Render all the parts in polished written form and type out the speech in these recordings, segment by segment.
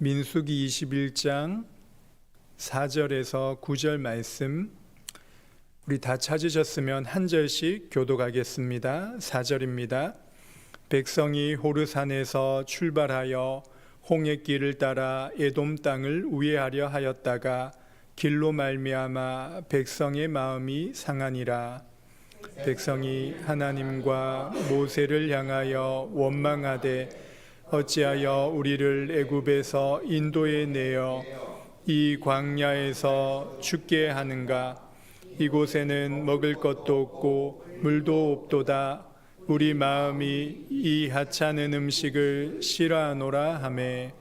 민수기 21장 4절에서 9절 말씀, 우리 다 찾으셨으면 한 절씩 교독하겠습니다. 4절입니다. 백성이 호르산에서 출발하여 홍해길을 따라 에돔 땅을 우회하려 하였다가 길로 말미암아 백성의 마음이 상하니라. 백성이 하나님과 모세를 향하여 원망하되 어찌하여 우리를 애굽에서 인도에 내어 이 광야에서 죽게 하는가? 이곳에는 먹을 것도 없고 물도 없도다. 우리 마음이 이 하찮은 음식을 싫어하노라 하매,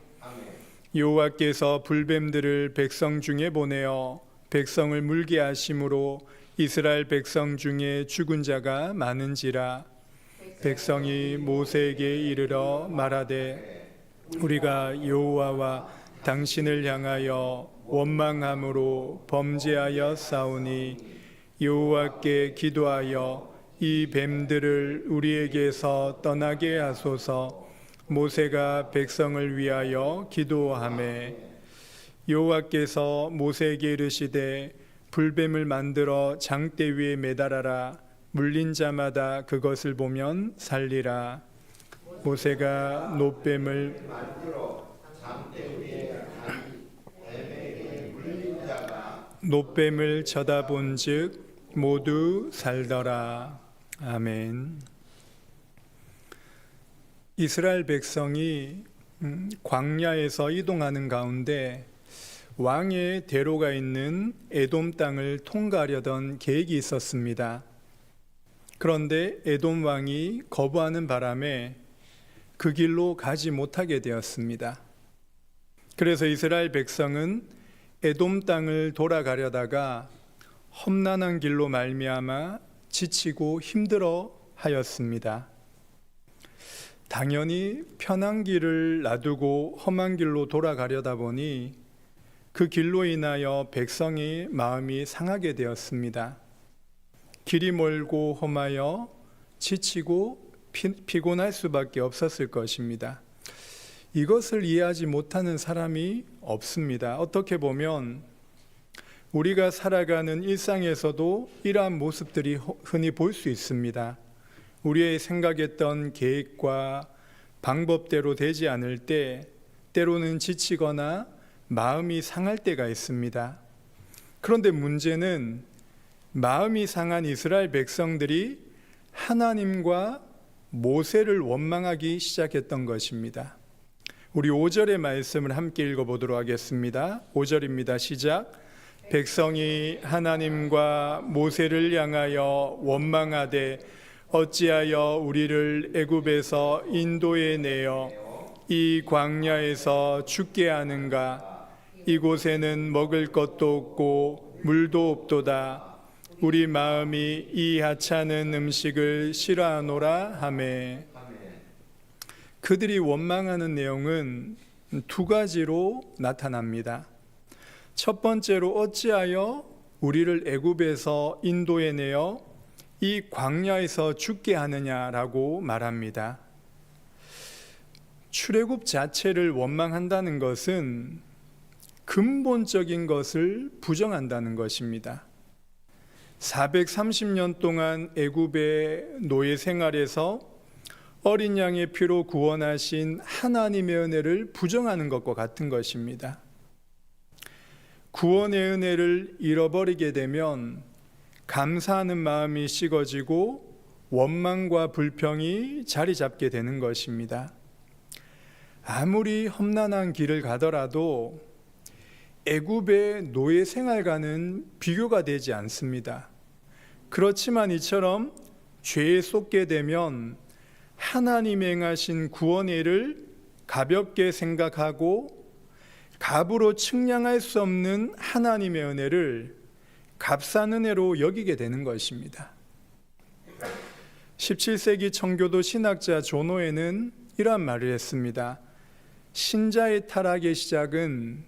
여호와께서 불뱀들을 백성 중에 보내어 백성을 물게 하심으로 이스라엘 백성 중에 죽은 자가 많은지라. 백성이 모세에게 이르러 말하되 우리가 여호와와 당신을 향하여 원망함으로 범죄하여 싸우니 여호와께 기도하여 이 뱀들을 우리에게서 떠나게 하소서. 모세가 백성을 위하여 기도하매, 여호와께서 모세에게 이르시되 불뱀을 만들어 장대 위에 매달아라. 물린 자마다 그것을 보면 살리라. 모세가 놋뱀을 쳐다본즉 모두 살더라. 아멘. 이스라엘 백성이 광야에서 이동하는 가운데 왕의 대로가 있는 에돔 땅을 통과하려던 계획이 있었습니다. 그런데 에돔 왕이 거부하는 바람에 그 길로 가지 못하게 되었습니다. 그래서 이스라엘 백성은 에돔 땅을 돌아가려다가 험난한 길로 말미암아 지치고 힘들어 하였습니다. 당연히 편한 길을 놔두고 험한 길로 돌아가려다 보니 그 길로 인하여 백성의 마음이 상하게 되었습니다. 길이 멀고 험하여 지치고 피곤할 수밖에 없었을 것입니다. 이것을 이해하지 못하는 사람이 없습니다. 어떻게 보면 우리가 살아가는 일상에서도 이러한 모습들이 흔히 볼 수 있습니다. 우리의 생각했던 계획과 방법대로 되지 않을 때 때로는 지치거나 마음이 상할 때가 있습니다. 그런데 문제는 마음이 상한 이스라엘 백성들이 하나님과 모세를 원망하기 시작했던 것입니다. 우리 5절의 말씀을 함께 읽어보도록 하겠습니다. 5절입니다. 시작. 백성이 하나님과 모세를 향하여 원망하되 어찌하여 우리를 애굽에서 인도에 내어 이 광야에서 죽게 하는가? 이곳에는 먹을 것도 없고 물도 없도다. 우리 마음이 이 하찮은 음식을 싫어하노라 하매. 그들이 원망하는 내용은 두 가지로 나타납니다. 첫 번째로 어찌하여 우리를 애굽에서 인도에 내어 이 광야에서 죽게 하느냐라고 말합니다. 출애굽 자체를 원망한다는 것은 근본적인 것을 부정한다는 것입니다. 430년 동안 애굽의 노예 생활에서 어린 양의 피로 구원하신 하나님의 은혜를 부정하는 것과 같은 것입니다. 구원의 은혜를 잃어버리게 되면 감사하는 마음이 식어지고 원망과 불평이 자리 잡게 되는 것입니다. 아무리 험난한 길을 가더라도 애굽의 노예 생활과는 비교가 되지 않습니다. 그렇지만 이처럼 죄에 쏟게 되면 하나님이 행하신 구원의 일을 가볍게 생각하고 값으로 측량할 수 없는 하나님의 은혜를 값싼 은혜로 여기게 되는 것입니다. 17세기 청교도 신학자 존 오웬은 이러한 말을 했습니다. 신자의 타락의 시작은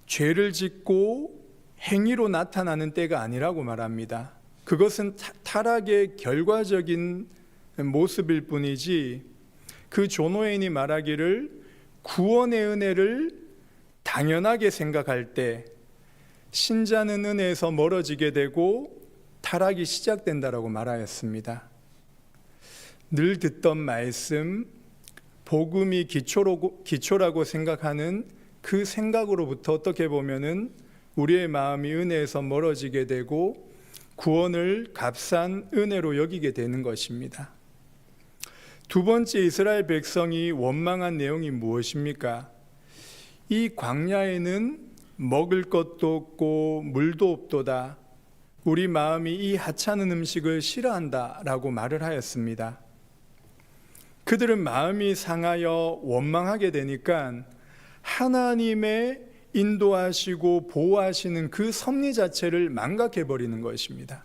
죄를 짓고 행위로 나타나는 때가 아니라고 말합니다. 그것은 타락의 결과적인 모습일 뿐이지, 그 존 오웬이 말하기를 구원의 은혜를 당연하게 생각할 때 신자는 은혜에서 멀어지게 되고 타락이 시작된다라고 말하였습니다. 늘 듣던 말씀, 복음이 기초라고 생각하는 그 생각으로부터 어떻게 보면은 우리의 마음이 은혜에서 멀어지게 되고 구원을 값싼 은혜로 여기게 되는 것입니다. 두 번째, 이스라엘 백성이 원망한 내용이 무엇입니까? 이 광야에는 먹을 것도 없고 물도 없도다. 우리 마음이 이 하찮은 음식을 싫어한다라고 말을 하였습니다. 그들은 마음이 상하여 원망하게 되니까 하나님의 인도하시고 보호하시는 그 섭리 자체를 망각해버리는 것입니다.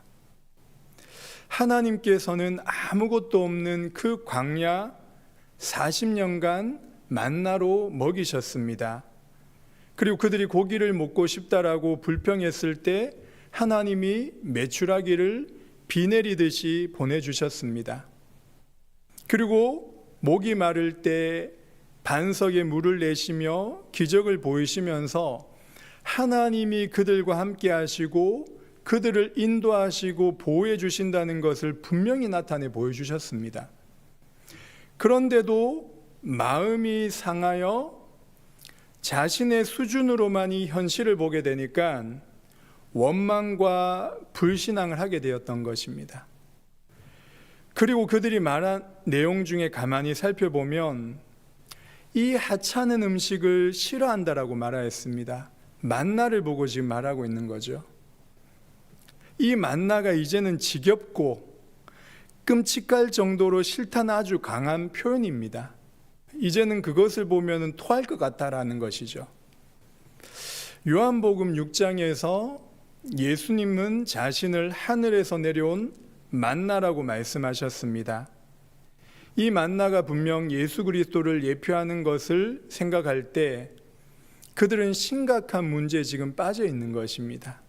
하나님께서는 아무것도 없는 그 광야 40년간 만나로 먹이셨습니다. 그리고 그들이 고기를 먹고 싶다라고 불평했을 때 하나님이 메추라기를 비 내리듯이 보내주셨습니다. 그리고 목이 마를 때 반석에 물을 내시며 기적을 보이시면서 하나님이 그들과 함께 하시고 그들을 인도하시고 보호해 주신다는 것을 분명히 나타내 보여주셨습니다. 그런데도 마음이 상하여 자신의 수준으로만 이 현실을 보게 되니까 원망과 불신앙을 하게 되었던 것입니다. 그리고 그들이 말한 내용 중에 가만히 살펴보면 이 하찮은 음식을 싫어한다라고 말하였습니다. 만나를 보고 지금 말하고 있는 거죠. 이 만나가 이제는 지겹고 끔찍할 정도로 싫다는 아주 강한 표현입니다. 이제는 그것을 보면 토할 것 같다라는 것이죠. 요한복음 6장에서 예수님은 자신을 하늘에서 내려온 만나라고 말씀하셨습니다. 이 만나가 분명 예수 그리스도를 예표하는 것을 생각할 때 그들은 심각한 문제에 지금 빠져 있는 것입니다.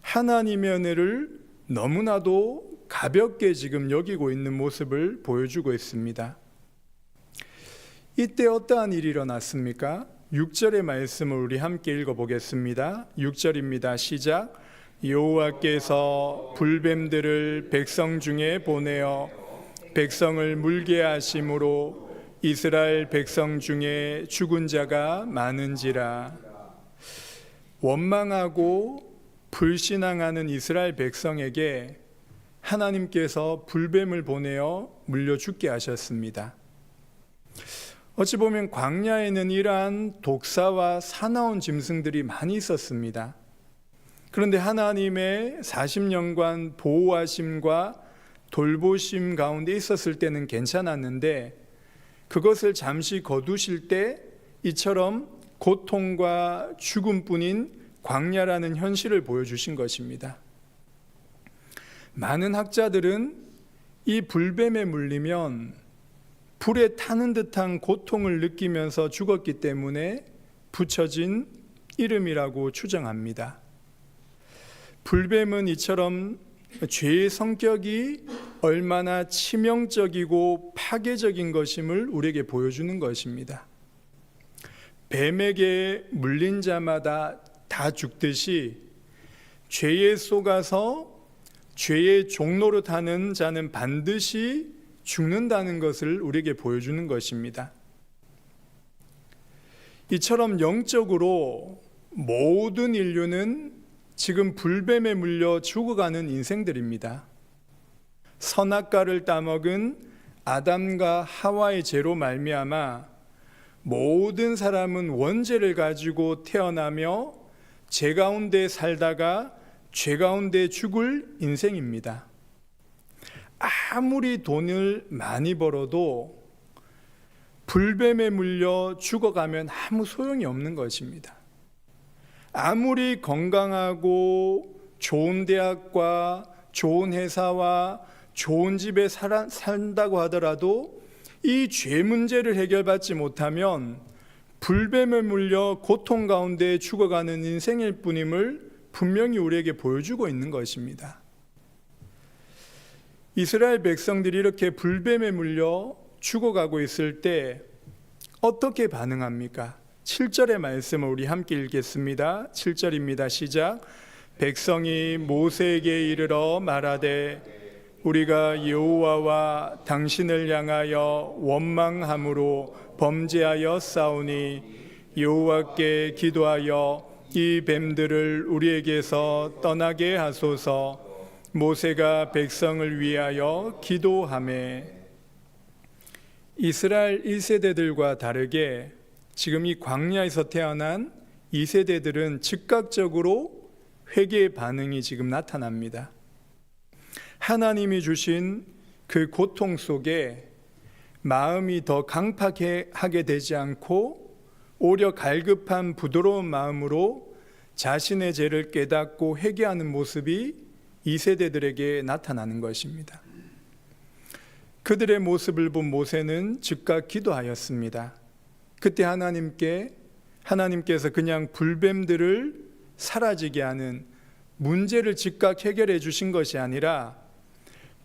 하나님의 은혜를 너무나도 가볍게 지금 여기고 있는 모습을 보여주고 있습니다. 이때 어떠한 일이 일어났습니까? 6절의 말씀을 우리 함께 읽어보겠습니다. 6절입니다. 시작. 여호와께서 불뱀들을 백성 중에 보내어 백성을 물게 하심으로 이스라엘 백성 중에 죽은 자가 많은지라. 원망하고 불신앙하는 이스라엘 백성에게 하나님께서 불뱀을 보내어 물려 죽게 하셨습니다. 어찌 보면 광야에는 이러한 독사와 사나운 짐승들이 많이 있었습니다. 그런데 하나님의 40년간 보호하심과 돌보심 가운데 있었을 때는 괜찮았는데 그것을 잠시 거두실 때 이처럼 고통과 죽음뿐인 광야라는 현실을 보여주신 것입니다. 많은 학자들은 이 불뱀에 물리면 불에 타는 듯한 고통을 느끼면서 죽었기 때문에 붙여진 이름이라고 추정합니다. 불뱀은 이처럼 죄의 성격이 얼마나 치명적이고 파괴적인 것임을 우리에게 보여주는 것입니다. 뱀에게 물린 자마다 다 죽듯이 죄에 속아서 죄의 종로로 타는 자는 반드시 죽는다는 것을 우리에게 보여주는 것입니다. 이처럼 영적으로 모든 인류는 지금 불뱀에 물려 죽어가는 인생들입니다. 선악과를 따먹은 아담과 하와의 죄로 말미암아 모든 사람은 원죄를 가지고 태어나며 죄 가운데 살다가 죄 가운데 죽을 인생입니다. 아무리 돈을 많이 벌어도 불뱀에 물려 죽어가면 아무 소용이 없는 것입니다. 아무리 건강하고 좋은 대학과 좋은 회사와 좋은 집에 산다고 하더라도 이 죄 문제를 해결받지 못하면 불뱀에 물려 고통 가운데 죽어가는 인생일 뿐임을 분명히 우리에게 보여주고 있는 것입니다. 이스라엘 백성들이 이렇게 불뱀에 물려 죽어가고 있을 때 어떻게 반응합니까? 7절의 말씀을 우리 함께 읽겠습니다. 7절입니다. 시작. 백성이 모세에게 이르러 말하되 우리가 여호와와 당신을 향하여 원망함으로 범죄하여 싸우니 여호와께 기도하여 이 뱀들을 우리에게서 떠나게 하소서. 모세가 백성을 위하여 기도하매. 이스라엘 1세대들과 다르게 지금 이 광야에서 태어난 2세대들은 즉각적으로 회개의 반응이 지금 나타납니다. 하나님이 주신 그 고통 속에 마음이 더 강팍하게 되지 않고 오히려 갈급한 부드러운 마음으로 자신의 죄를 깨닫고 회개하는 모습이 2세대들에게 나타나는 것입니다. 그들의 모습을 본 모세는 즉각 기도하였습니다. 그때 하나님께서 그냥 불뱀들을 사라지게 하는 문제를 즉각 해결해 주신 것이 아니라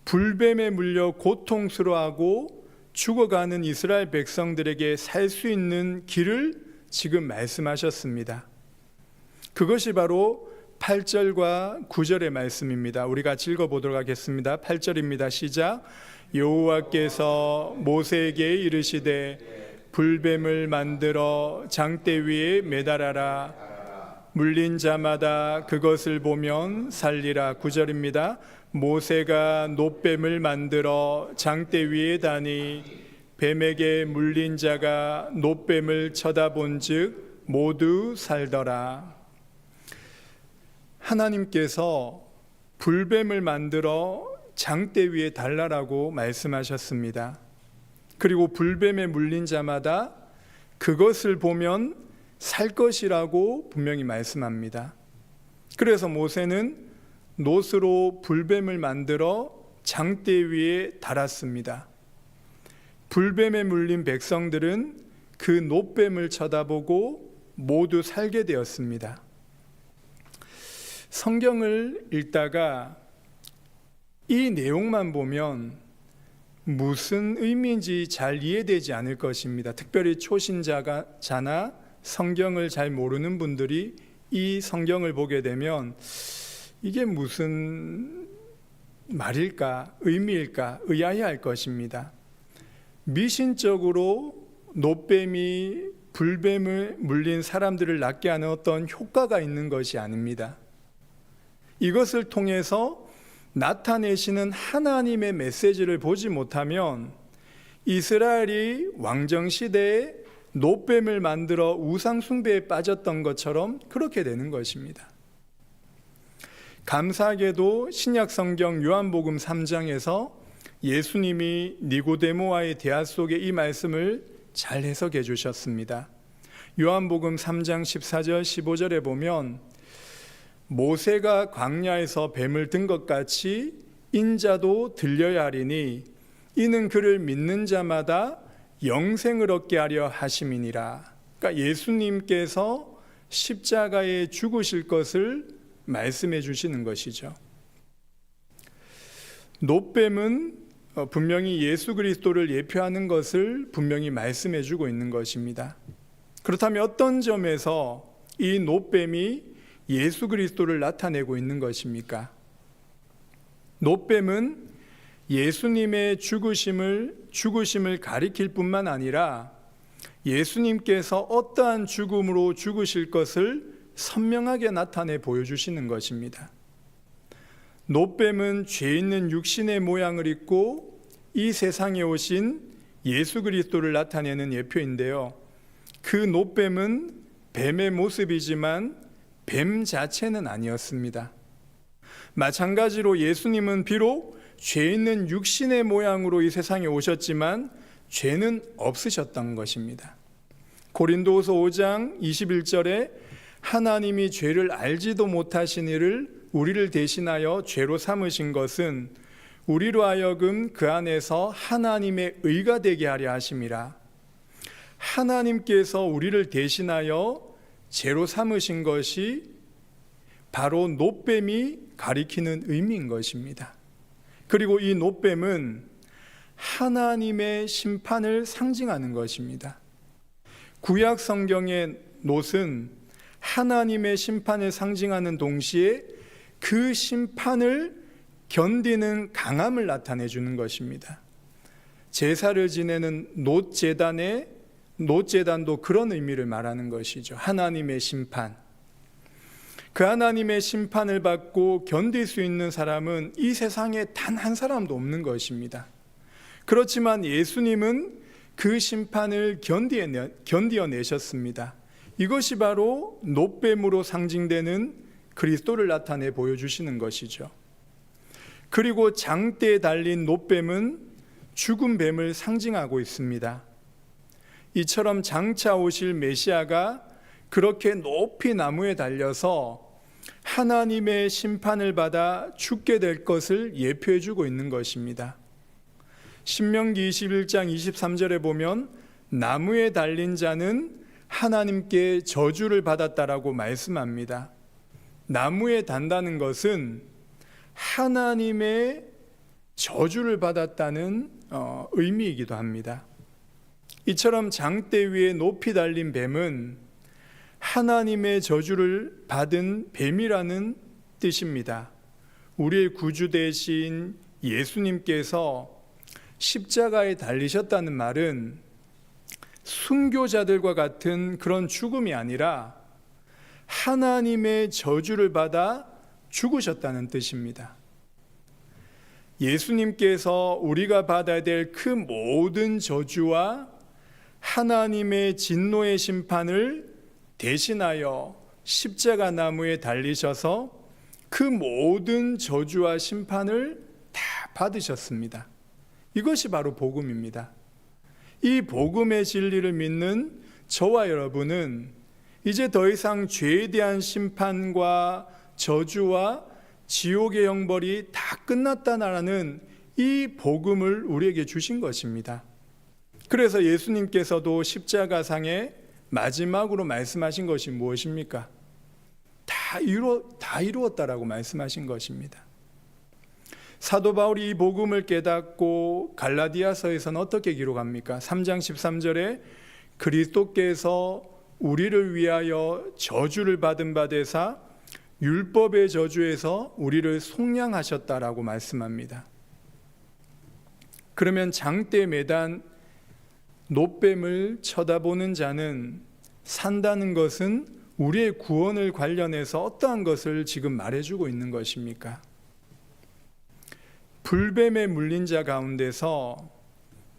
불뱀에 물려 고통스러워하고 죽어가는 이스라엘 백성들에게 살 수 있는 길을 지금 말씀하셨습니다. 그것이 바로 8절과 9절의 말씀입니다. 우리 같이 읽어보도록 하겠습니다. 8절입니다. 시작. 여호와께서 모세에게 이르시되 불뱀을 만들어 장대 위에 매달아라. 물린 자마다 그것을 보면 살리라. 9절입니다. 모세가 놋뱀을 만들어 장대 위에 다니 뱀에게 물린 자가 놋뱀을 쳐다본즉 모두 살더라. 하나님께서 불뱀을 만들어 장대 위에 달라라고 말씀하셨습니다. 그리고 불뱀에 물린 자마다 그것을 보면 살 것이라고 분명히 말씀합니다. 그래서 모세는 놋으로 불뱀을 만들어 장대 위에 달았습니다. 불뱀에 물린 백성들은 그 놋뱀을 쳐다보고 모두 살게 되었습니다. 성경을 읽다가 이 내용만 보면 무슨 의미인지 잘 이해되지 않을 것입니다. 특별히 초신자나 성경을 잘 모르는 분들이 이 성경을 보게 되면 이게 무슨 말일까, 의미일까 의아해할 것입니다. 미신적으로 놋뱀이 불뱀을 물린 사람들을 낫게 하는 어떤 효과가 있는 것이 아닙니다. 이것을 통해서 나타내시는 하나님의 메시지를 보지 못하면 이스라엘이 왕정시대에 놋뱀을 만들어 우상숭배에 빠졌던 것처럼 그렇게 되는 것입니다. 감사하게도 신약성경 요한복음 3장에서 예수님이 니고데모와의 대화 속에 이 말씀을 잘 해석해 주셨습니다. 요한복음 3장 14절 15절에 보면 모세가 광야에서 뱀을 든 것 같이 인자도 들려야 하리니 이는 그를 믿는 자마다 영생을 얻게 하려 하심이니라. 그러니까 예수님께서 십자가에 죽으실 것을 말씀해 주시는 것이죠. 놋뱀은 분명히 예수 그리스도를 예표하는 것을 분명히 말씀해 주고 있는 것입니다. 그렇다면 어떤 점에서 이 놋뱀이 예수 그리스도를 나타내고 있는 것입니까? 놋뱀은 예수님의 죽으심을 가리킬 뿐만 아니라 예수님께서 어떠한 죽음으로 죽으실 것을 선명하게 나타내 보여주시는 것입니다. 놋뱀은 죄 있는 육신의 모양을 입고 이 세상에 오신 예수 그리스도를 나타내는 예표인데요. 그 놋뱀은 뱀의 모습이지만 뱀 자체는 아니었습니다. 마찬가지로 예수님은 비록 죄 있는 육신의 모양으로 이 세상에 오셨지만 죄는 없으셨던 것입니다. 고린도후서 5장 21절에 하나님이 죄를 알지도 못하신 이를 우리를 대신하여 죄로 삼으신 것은 우리로 하여금 그 안에서 하나님의 의가 되게 하려 하심이라. 하나님께서 우리를 대신하여 죄로 삼으신 것이 바로 놋뱀이 가리키는 의미인 것입니다. 그리고 이 놋뱀은 하나님의 심판을 상징하는 것입니다. 구약 성경의 놋은 하나님의 심판을 상징하는 동시에 그 심판을 견디는 강함을 나타내 주는 것입니다. 제사를 지내는 놋제단도 그런 의미를 말하는 것이죠. 하나님의 심판. 그 하나님의 심판을 받고 견딜 수 있는 사람은 이 세상에 단 한 사람도 없는 것입니다. 그렇지만 예수님은 그 심판을 견디어내셨습니다. 이것이 바로 놋뱀으로 상징되는 그리스도를 나타내 보여주시는 것이죠. 그리고 장대에 달린 놋뱀은 죽은 뱀을 상징하고 있습니다. 이처럼 장차 오실 메시아가 그렇게 높이 나무에 달려서 하나님의 심판을 받아 죽게 될 것을 예표해 주고 있는 것입니다. 신명기 21장 23절에 보면 나무에 달린 자는 하나님께 저주를 받았다라고 말씀합니다. 나무에 단다는 것은 하나님의 저주를 받았다는 의미이기도 합니다. 이처럼 장대 위에 높이 달린 뱀은 하나님의 저주를 받은 뱀이라는 뜻입니다. 우리의 구주 되신 예수님께서 십자가에 달리셨다는 말은 순교자들과 같은 그런 죽음이 아니라 하나님의 저주를 받아 죽으셨다는 뜻입니다. 예수님께서 우리가 받아야 될 그 모든 저주와 하나님의 진노의 심판을 대신하여 십자가 나무에 달리셔서 그 모든 저주와 심판을 다 받으셨습니다. 이것이 바로 복음입니다. 이 복음의 진리를 믿는 저와 여러분은 이제 더 이상 죄에 대한 심판과 저주와 지옥의 형벌이 다 끝났다라는 이 복음을 우리에게 주신 것입니다. 그래서 예수님께서도 십자가상에 마지막으로 말씀하신 것이 무엇입니까? 다 이루었다라고 말씀하신 것입니다. 사도 바울이 이 복음을 깨닫고 갈라디아서에서는 어떻게 기록합니까? 3장 13절에 그리스도께서 우리를 위하여 저주를 받은 바 되사 율법의 저주에서 우리를 속량하셨다라고 말씀합니다. 그러면 장대에 매단 놋뱀을 쳐다보는 자는 산다는 것은 우리의 구원을 관련해서 어떠한 것을 지금 말해주고 있는 것입니까? 불뱀에 물린 자 가운데서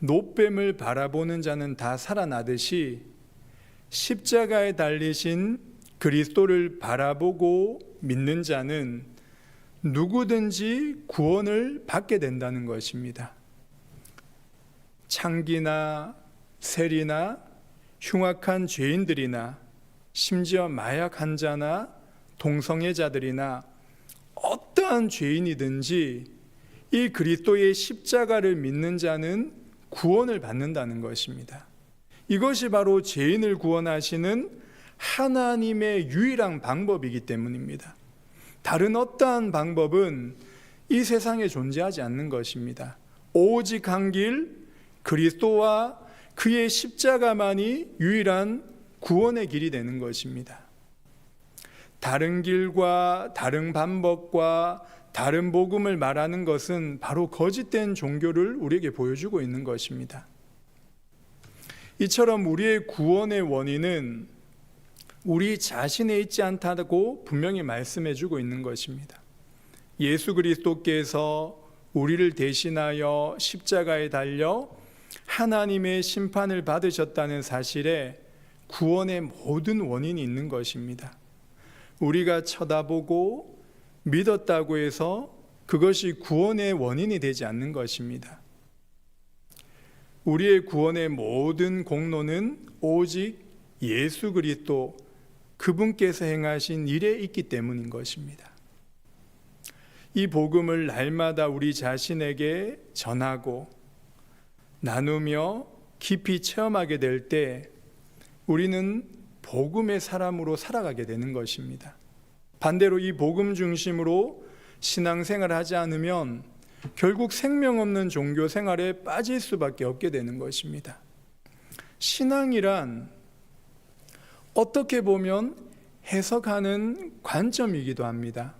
놋뱀을 바라보는 자는 다 살아나듯이 십자가에 달리신 그리스도를 바라보고 믿는 자는 누구든지 구원을 받게 된다는 것입니다. 창기나 세리나 흉악한 죄인들이나 심지어 마약 환자나 동성애자들이나 어떠한 죄인이든지 이 그리스도의 십자가를 믿는 자는 구원을 받는다는 것입니다. 이것이 바로 죄인을 구원하시는 하나님의 유일한 방법이기 때문입니다. 다른 어떠한 방법은 이 세상에 존재하지 않는 것입니다. 오직 한 길, 그리스도와 그의 십자가만이 유일한 구원의 길이 되는 것입니다. 다른 길과 다른 방법과 다른 복음을 말하는 것은 바로 거짓된 종교를 우리에게 보여주고 있는 것입니다. 이처럼 우리의 구원의 원인은 우리 자신에 있지 않다고 분명히 말씀해 주고 있는 것입니다. 예수 그리스도께서 우리를 대신하여 십자가에 달려 하나님의 심판을 받으셨다는 사실에 구원의 모든 원인이 있는 것입니다. 우리가 쳐다보고 믿었다고 해서 그것이 구원의 원인이 되지 않는 것입니다. 우리의 구원의 모든 공로는 오직 예수 그리스도 그분께서 행하신 일에 있기 때문인 것입니다. 이 복음을 날마다 우리 자신에게 전하고 나누며 깊이 체험하게 될 때 우리는 복음의 사람으로 살아가게 되는 것입니다. 반대로 이 복음 중심으로 신앙생활을 하지 않으면 결국 생명 없는 종교 생활에 빠질 수밖에 없게 되는 것입니다. 신앙이란 어떻게 보면 해석하는 관점이기도 합니다.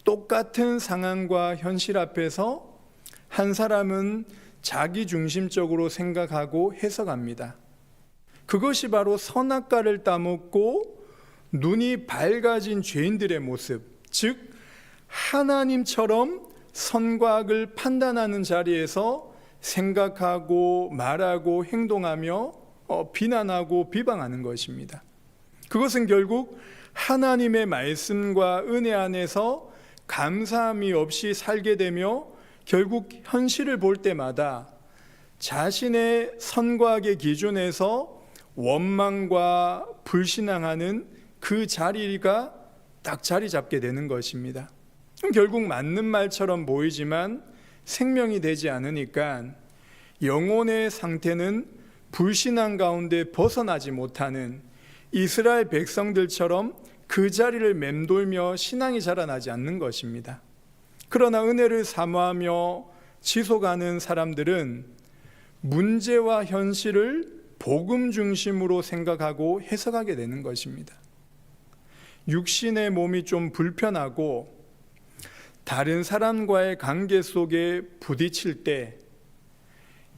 똑같은 상황과 현실 앞에서 한 사람은 자기 중심적으로 생각하고 해석합니다. 그것이 바로 선악과를 따먹고 눈이 밝아진 죄인들의 모습, 즉 하나님처럼 선과 악을 판단하는 자리에서 생각하고 말하고 행동하며 비난하고 비방하는 것입니다. 그것은 결국 하나님의 말씀과 은혜 안에서 감사함이 없이 살게 되며 결국 현실을 볼 때마다 자신의 선과 악의 기준에서 원망과 불신앙하는 그 자리가 딱 자리 잡게 되는 것입니다. 결국 맞는 말처럼 보이지만 생명이 되지 않으니까 영혼의 상태는 불신앙 가운데 벗어나지 못하는 이스라엘 백성들처럼 그 자리를 맴돌며 신앙이 자라나지 않는 것입니다. 그러나 은혜를 사모하며 지속하는 사람들은 문제와 현실을 복음 중심으로 생각하고 해석하게 되는 것입니다. 육신의 몸이 좀 불편하고 다른 사람과의 관계 속에 부딪힐 때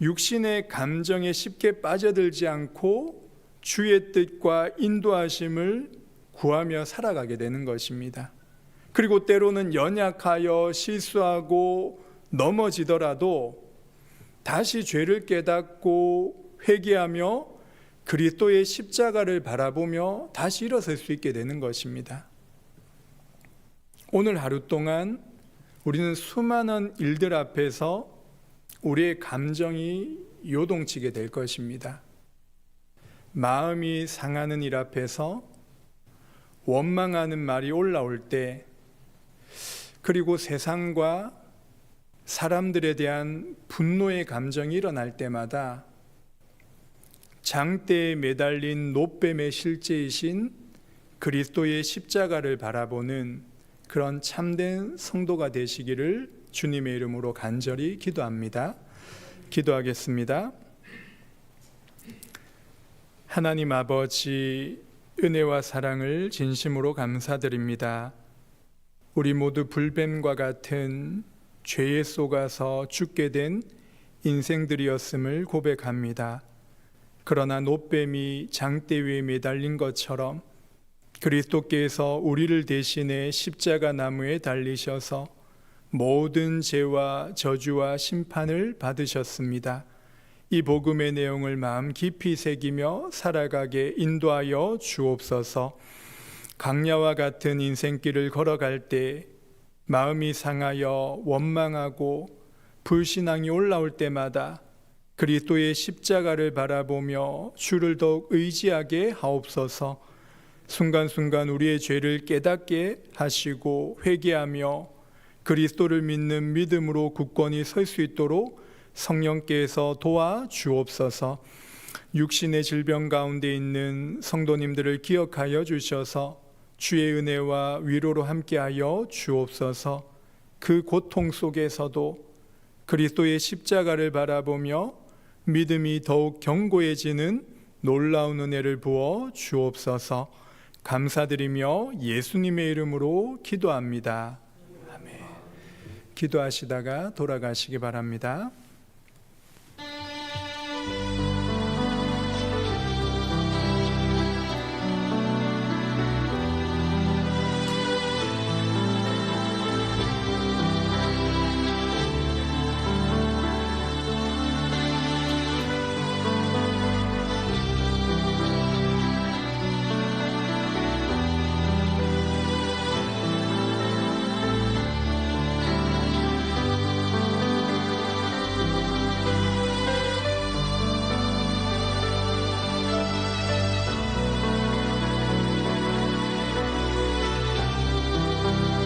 육신의 감정에 쉽게 빠져들지 않고 주의 뜻과 인도하심을 구하며 살아가게 되는 것입니다. 그리고 때로는 연약하여 실수하고 넘어지더라도 다시 죄를 깨닫고 회개하며 그리스도의 십자가를 바라보며 다시 일어설 수 있게 되는 것입니다. 오늘 하루 동안 우리는 수많은 일들 앞에서 우리의 감정이 요동치게 될 것입니다. 마음이 상하는 일 앞에서 원망하는 말이 올라올 때, 그리고 세상과 사람들에 대한 분노의 감정이 일어날 때마다 장대에 매달린 노뱀의 실제이신 그리스도의 십자가를 바라보는 그런 참된 성도가 되시기를 주님의 이름으로 간절히 기도합니다. 기도하겠습니다. 하나님 아버지, 은혜와 사랑을 진심으로 감사드립니다. 우리 모두 불뱀과 같은 죄에 속아서 죽게 된 인생들이었음을 고백합니다. 그러나 노뱀이 장대 위에 매달린 것처럼 그리스도께서 우리를 대신해 십자가 나무에 달리셔서 모든 죄와 저주와 심판을 받으셨습니다. 이 복음의 내용을 마음 깊이 새기며 살아가게 인도하여 주옵소서. 강야와 같은 인생길을 걸어갈 때 마음이 상하여 원망하고 불신앙이 올라올 때마다 그리스도의 십자가를 바라보며 주를 더욱 의지하게 하옵소서. 순간순간 우리의 죄를 깨닫게 하시고 회개하며 그리스도를 믿는 믿음으로 굳건히 설 수 있도록 성령께서 도와 주옵소서. 육신의 질병 가운데 있는 성도님들을 기억하여 주셔서 주의 은혜와 위로로 함께하여 주옵소서. 그 고통 속에서도 그리스도의 십자가를 바라보며 믿음이 더욱 견고해지는 놀라운 은혜를 부어 주옵소서. 감사드리며 예수님의 이름으로 기도합니다. 아멘. 기도하시다가 돌아가시기 바랍니다.